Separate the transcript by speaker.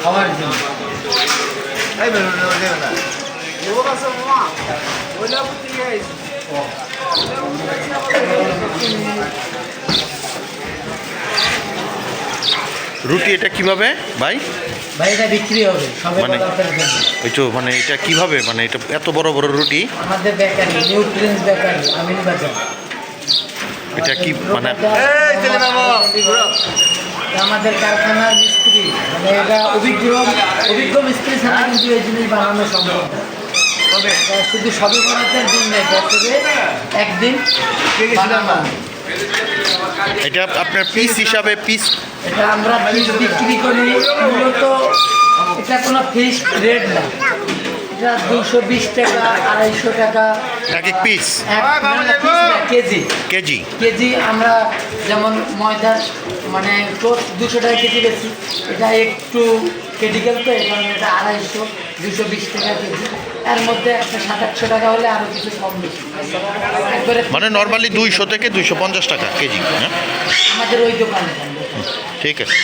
Speaker 1: খাওয়ার জন্য।
Speaker 2: রুটি এটা কিভাবে ভাই?
Speaker 1: ভাই এটা বিক্রি হবে সবে
Speaker 2: মানে
Speaker 1: পদার্থের জন্য।
Speaker 2: ওই তো মানে এটা কিভাবে, মানে এটা এত বড় বড় রুটি
Speaker 1: আমাদের বেকারি নিউ প্রিন্স বেকারি আমিন বাজার।
Speaker 2: এটা কি মানে
Speaker 1: আমাদের কারখানার মিস্ত্রি, মানে এটা অভিজ্ঞ মিস্ত্রি ছাড়া কিন্তু এই জিনিস বানানো সম্ভব না। এটা শুধু সবে পদার্থের জন্য বছরে একদিন বানানো।
Speaker 2: এটা আপনার পিস হিসাবে পিস?
Speaker 1: এটা আমরা পিস বিক্রি করি মূলত, এটা কোনো ফিক্সড রেট না। এটা 220 টাকা, 250 টাকা
Speaker 2: এক এক পিস,
Speaker 1: কেজি।
Speaker 2: কেজি
Speaker 1: কেজি আমরা যেমন ময়দার মানে টোট 200 টাকা কেজি বেশি, এটা একটু ক্রিটিক্যাল তো এই কারণে এটা 250, 220 টাকা কেজি। এর মধ্যে একটা 700-800 টাকা হলে আরও কিছু কম বেশি একবারে
Speaker 2: মানে নর্মালি 200 থেকে 250 টাকা কেজি। হ্যাঁ,
Speaker 1: আমাদের ওই দোকানে।
Speaker 2: ঠিক আছে।